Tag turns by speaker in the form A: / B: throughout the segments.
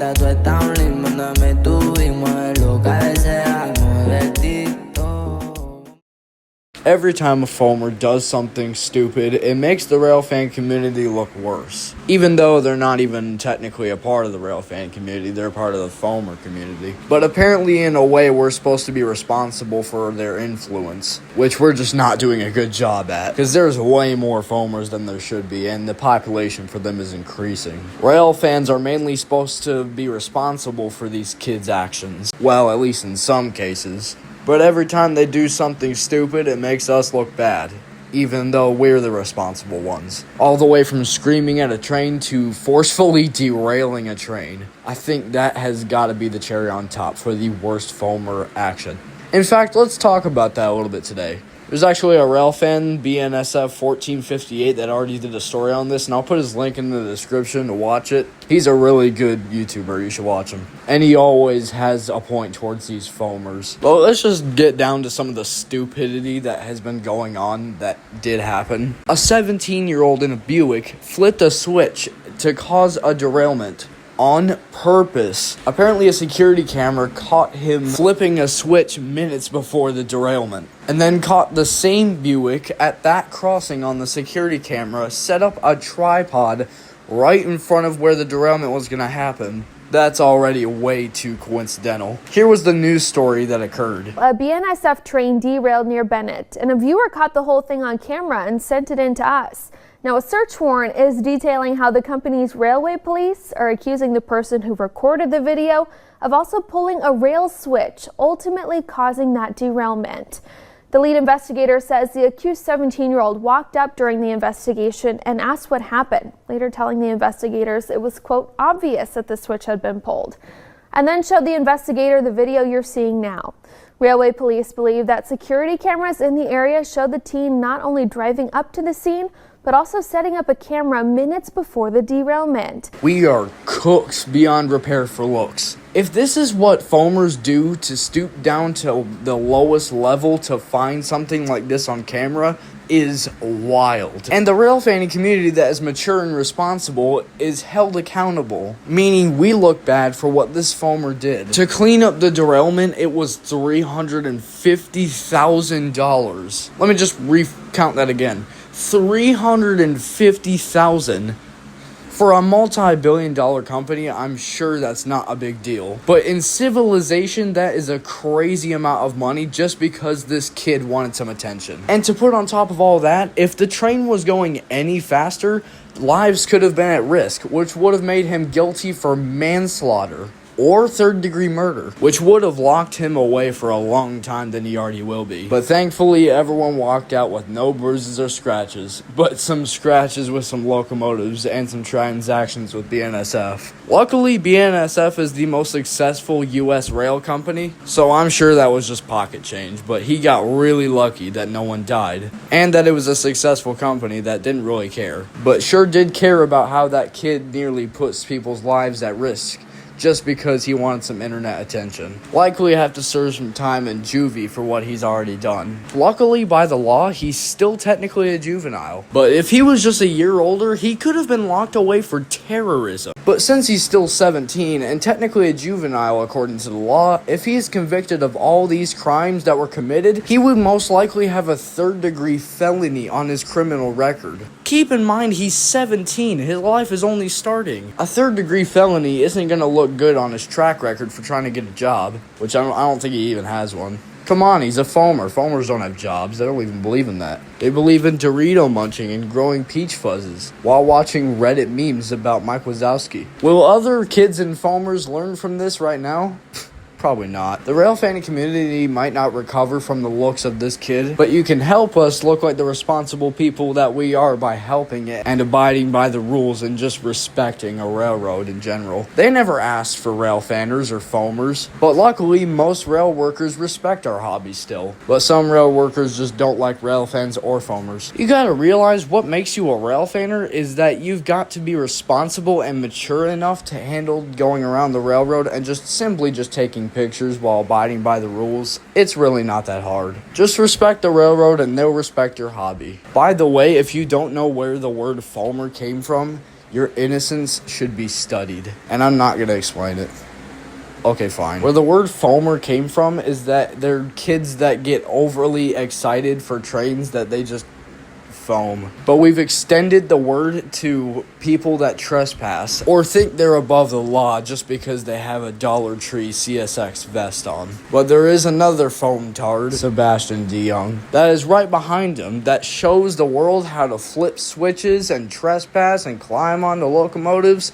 A: gata, tú estás un limbo donde tuvimos el local sea divertido.
B: Every time a foamer does something stupid, it makes the railfan community look worse. Even though they're not even technically a part of the railfan community, they're part of the foamer community. But apparently in a way we're supposed to be responsible for their influence, which we're just not doing a good job at. Because there's way more foamers than there should be, and the population for them is increasing. Railfans are mainly supposed to be responsible for these kids' actions. Well, at least in some cases. But every time they do something stupid, it makes us look bad, even though we're the responsible ones. All the way from screaming at a train to forcefully derailing a train. I think that has got to be the cherry on top for the worst foamer action. In fact, let's talk about that a little bit today. There's actually a railfan, BNSF 1458, that already did a story on this, and I'll put his link in the description to watch it. He's a really good YouTuber. You should watch him. And he always has a point towards these foamers. But let's just get down to some of the stupidity that has been going on that did happen. A 17-year-old in a Buick flipped a switch to cause a derailment. On purpose. Apparently a security camera caught him flipping a switch minutes before the derailment, and then caught the same Buick at that crossing on the security camera, set up a tripod right in front of where the derailment was going to happen. That's already way too coincidental. Here was the news story that occurred.
C: A BNSF train derailed near Bennett, and a viewer caught the whole thing on camera and sent it in to us. Now, a search warrant is detailing how the company's railway police are accusing the person who recorded the video of also pulling a rail switch, ultimately causing that derailment. The lead investigator says the accused 17-year-old walked up during the investigation and asked what happened, later telling the investigators it was, quote, obvious that the switch had been pulled, and then showed the investigator the video you're seeing now. Railway police believe that security cameras in the area showed the teen not only driving up to the scene, but also setting up a camera minutes before the derailment.
B: We are cooks beyond repair for looks. If this is what foamers do, to stoop down to the lowest level to find something like this on camera, is wild. And the railfanning community that is mature and responsible is held accountable, meaning we look bad for what this foamer did. To clean up the derailment, it was $350,000. Let me just recount that again. $350,000. For a multi-billion-dollar company, I'm sure that's not a big deal. But in civilization, that is a crazy amount of money just because this kid wanted some attention. And to put on top of all that, if the train was going any faster, lives could have been at risk, which would have made him guilty for manslaughter or third-degree murder, which would have locked him away for a long time than he already will be. But thankfully, everyone walked out with no bruises or scratches, but some scratches with some locomotives and some transactions with BNSF. Luckily, BNSF is the most successful U.S. rail company, so I'm sure that was just pocket change, but he got really lucky that no one died, and that it was a successful company that didn't really care, but sure did care about how that kid nearly puts people's lives at risk, just because he wanted some internet attention. Likely have to serve some time in juvie for what he's already done. Luckily, by the law, he's still technically a juvenile. But if he was just a year older, he could have been locked away for terrorism. But since he's still 17 and technically a juvenile according to the law, if he is convicted of all these crimes that were committed, he would most likely have a third-degree felony on his criminal record. Keep in mind, he's 17. His life is only starting. A third-degree felony isn't going to look good on his track record for trying to get a job, which I don't think he even has one. Come on, he's a foamer. Foamers don't have jobs. They don't even believe in that. They believe in Dorito munching and growing peach fuzzes while watching Reddit memes about Mike Wazowski. Will other kids and foamers learn from this right now? Probably not. The railfanning community might not recover from the looks of this kid, but you can help us look like the responsible people that we are by helping it and abiding by the rules and just respecting a railroad in general. They never asked for railfanners or foamers, but luckily most rail workers respect our hobby still. But some rail workers just don't like railfans or foamers. You gotta realize what makes you a railfanner is that you've got to be responsible and mature enough to handle going around the railroad and just simply taking pictures while abiding by the rules, it's really not that hard. Just respect the railroad and they'll respect your hobby. By the way, if you don't know where the word foamer came from, your innocence should be studied. And I'm not going to explain it. Okay, fine. Where the word foamer came from is that they're kids that get overly excited for trains that they just foam. But we've extended the word to people that trespass or think they're above the law just because they have a Dollar Tree CSX vest on. But there is another foam-tard, Sebastian DeYoung, that is right behind him that shows the world how to flip switches and trespass and climb onto locomotives,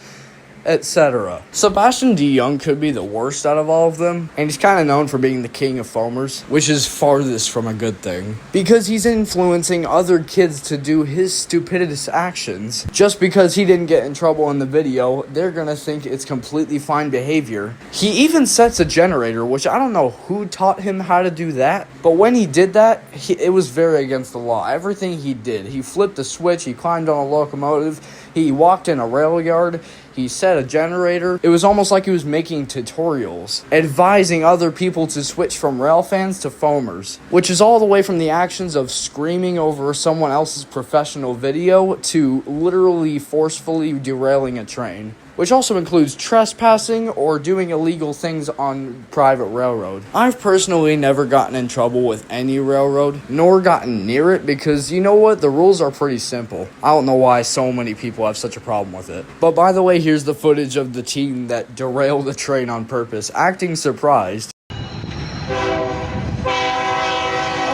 B: etc. Sebastian DeYoung could be the worst out of all of them, and he's kind of known for being the king of foamers, which is farthest from a good thing, because he's influencing other kids to do his stupidest actions. Just because he didn't get in trouble in the video, they're gonna think it's completely fine behavior. He even sets a generator, which I don't know who taught him how to do that, but when he did that, it was very against the law. Everything he did, he flipped a switch, he climbed on a locomotive, he walked in a rail yard, he set a generator. It was almost like he was making tutorials, advising other people to switch from rail fans to foamers, which is all the way from the actions of screaming over someone else's professional video to literally forcefully derailing a train, which also includes trespassing or doing illegal things on private railroad. I've personally never gotten in trouble with any railroad, nor gotten near it, because you know what? The rules are pretty simple. I don't know why so many people have such a problem with it. But by the way, here's the footage of the team that derailed the train on purpose, acting surprised.
D: Oh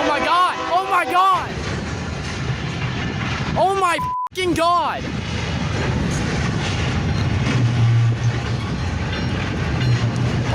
D: my god! Oh my god! Oh my f***ing god!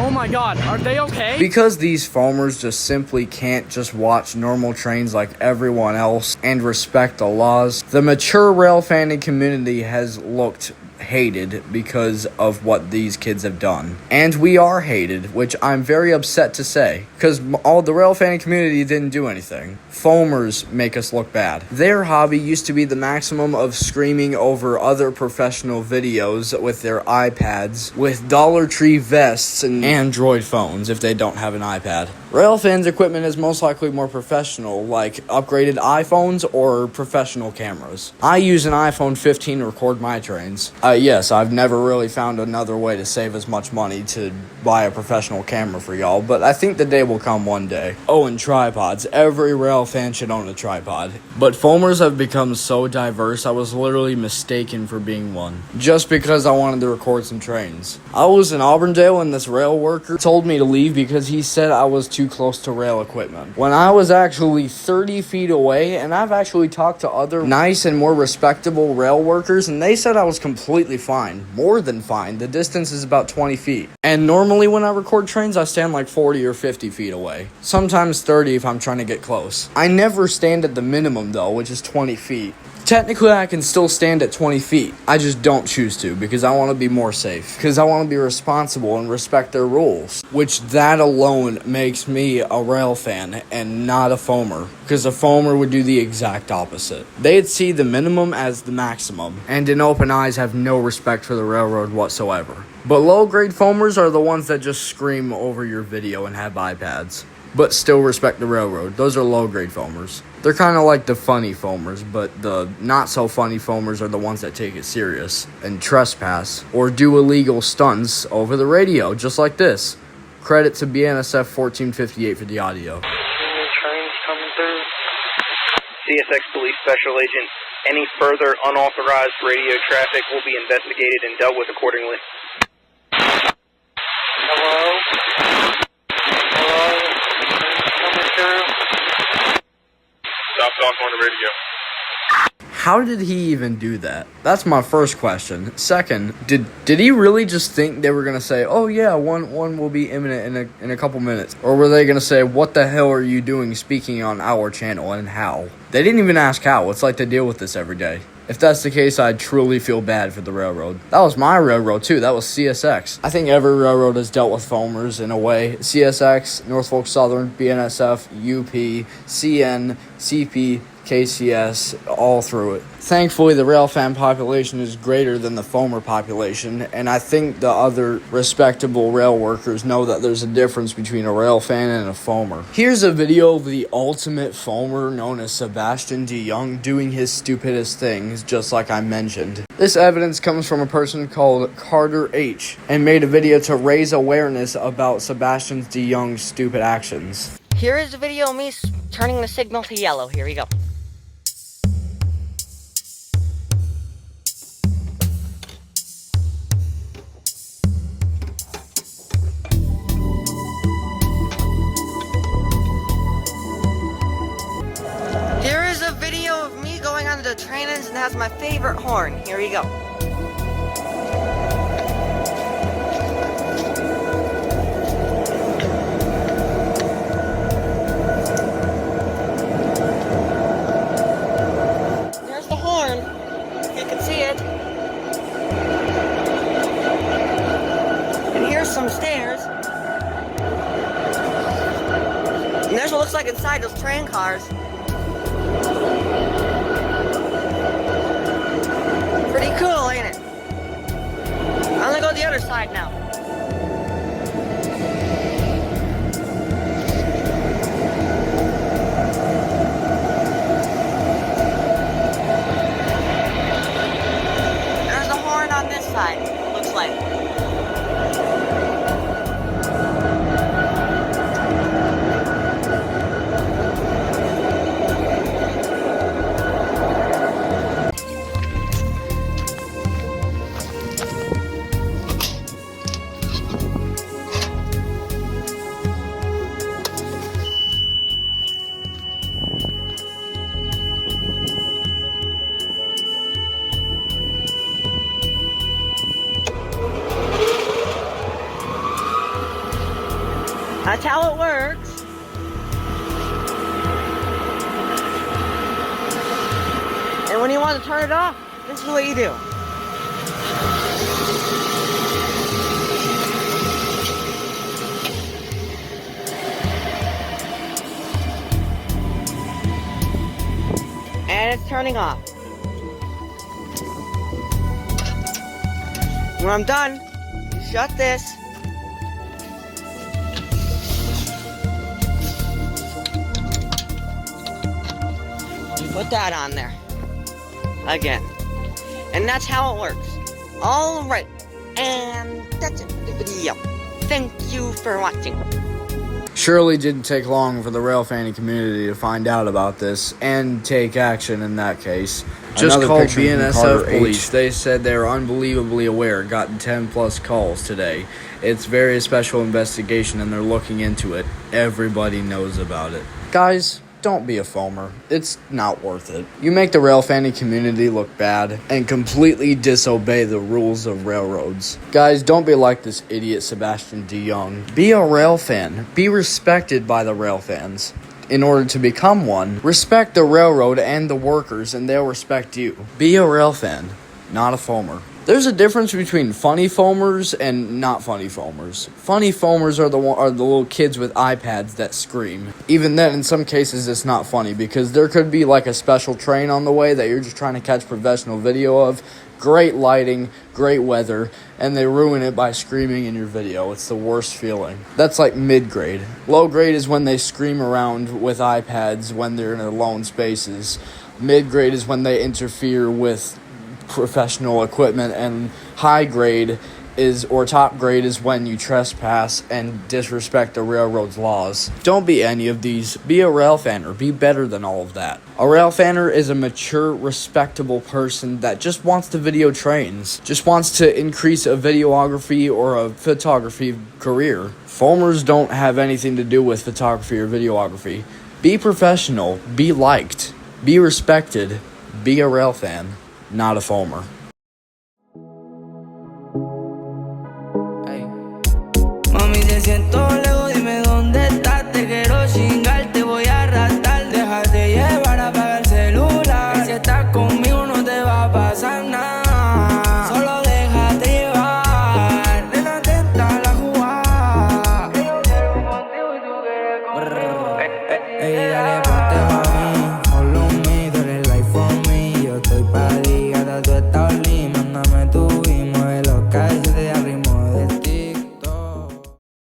D: Oh my god, are they okay?
B: Because these foamers just simply can't just watch normal trains like everyone else and respect the laws, the mature rail fanning community has looked hated because of what these kids have done. And we are hated, which I'm very upset to say, because all the rail fanning community didn't do anything. Foamers make us look bad. Their hobby used to be the maximum of screaming over other professional videos with their iPads, with Dollar Tree vests and Android phones if they don't have an iPad. Rail fans' equipment is most likely more professional, like upgraded iPhones or professional cameras. I use an iPhone 15 to record my trains. Yes, I've never really found another way to save as much money to buy a professional camera for y'all, but I think the day will come one day. Oh, and tripods. Every rail fan should own a tripod. But foamers have become so diverse, I was literally mistaken for being one, just because I wanted to record some trains. I was in Auburndale and this rail worker told me to leave because he said I was too close to rail equipment, when I was actually 30 feet away, and I've actually talked to other nice and more respectable rail workers, and they said I was completely fine. More than fine. The distance is about 20 feet. And normally when I record trains, I stand like 40 or 50 feet away. Sometimes 30 if I'm trying to get close. I never stand at the minimum though, which is 20 feet. Technically, I can still stand at 20 feet. I just don't choose to because I want to be more safe. Because I want to be responsible and respect their rules. Which that alone makes me a rail fan and not a foamer. Because a foamer would do the exact opposite. They'd see the minimum as the maximum. And in open eyes have no respect for the railroad whatsoever. But low-grade foamers are the ones that just scream over your video and have iPads, but still respect the railroad. Those are low-grade foamers. They're kind of like the funny foamers, but the not-so-funny foamers are the ones that take it serious and trespass or do illegal stunts over the radio, just like this. Credit to BNSF 1458 for the audio.
E: Trains coming through. CSX Police Special Agent, any further unauthorized radio traffic will be investigated and dealt with accordingly. Hello? Hello? Coming through?
F: Stop talking on the radio.
B: How did he even do that? That's my first question. Second, did he really just think they were gonna say, "Oh yeah, one will be imminent in a couple minutes," or were they gonna say, "What the hell are you doing speaking on our channel and how?" They didn't even ask how. It's like they deal with this every day. If that's the case, I truly feel bad for the railroad. That was my railroad too. That was CSX. I think every railroad has dealt with foamers in a way. CSX, Norfolk Southern, BNSF, UP, CN, CP, KCS, all through it. Thankfully, the rail fan population is greater than the foamer population, and I think the other respectable rail workers know that there's a difference between a rail fan and a foamer. Here's a video of the ultimate foamer known as Sebastian DeYoung doing his stupidest things, just like I mentioned. This evidence comes from a person called Carter H. and made a video to raise awareness about Sebastian DeYoung's stupid actions.
F: Here is a video of me turning the signal to yellow. Here we go. Here is a video of me going onto the train ends and has my favorite horn. Here we go. There's the horn. You can see it. And here's some stairs. And there's what looks like inside those train cars. Pretty cool, ain't it? I'm gonna go to the other side now. There's a horn on this side, looks like. That's how it works. And when you want to turn it off, this is what you do. And it's turning off. When I'm done, you shut this. Put that on there. Again. And that's how it works. Alright. And that's it for the video. Thank you for watching.
B: Surely didn't take long for the rail fanny community to find out about this and take action in that case. Just
G: Another
B: called
G: picture from
B: BNSF
G: Carter
B: police.
G: H.
B: They said they were unbelievably aware, gotten 10 plus calls today. It's very special investigation and they're looking into it. Everybody knows about it. Guys, don't be a foamer. It's not worth it. You make the rail fanny community look bad and completely disobey the rules of railroads. Guys, don't be like this idiot Sebastian DeYoung. Be a rail fan. Be respected by the rail fans. In order to become one, respect the railroad and the workers and they'll respect you. Be a rail fan, not a foamer. There's a difference between funny foamers and not funny foamers. Funny foamers are the little kids with iPads that scream. Even then, in some cases, it's not funny because there could be like a special train on the way that you're just trying to catch professional video of. Great lighting, great weather, and they ruin it by screaming in your video. It's the worst feeling. That's like mid-grade. Low grade is when they scream around with iPads when they're in alone spaces. Mid-grade is when they interfere with professional equipment, and high grade or top grade is when you trespass and disrespect the railroad's laws. Don't be any of these. Be a rail fanner. Be better than all of that. A rail fanner is a mature, respectable person that just wants to video trains, just wants to increase a videography or a photography career. Foamers don't have anything to do with photography or videography. Be professional. Be liked. Be respected. Be a rail fan, not a foamer.
A: Mami, te siento lejos, dime dónde estás. Te quiero chingar, te voy a arrastrar. Déjate llevar, apaga el celular. Que si estás conmigo no te va a pasar nada. Solo déjate llevar. Nena, atenta la jugada. Yo quiero contigo y tú quieres conmigo. Ey, dale, ponte pa' mí. Follow me, dale like for me. Yo estoy pa' mándame tu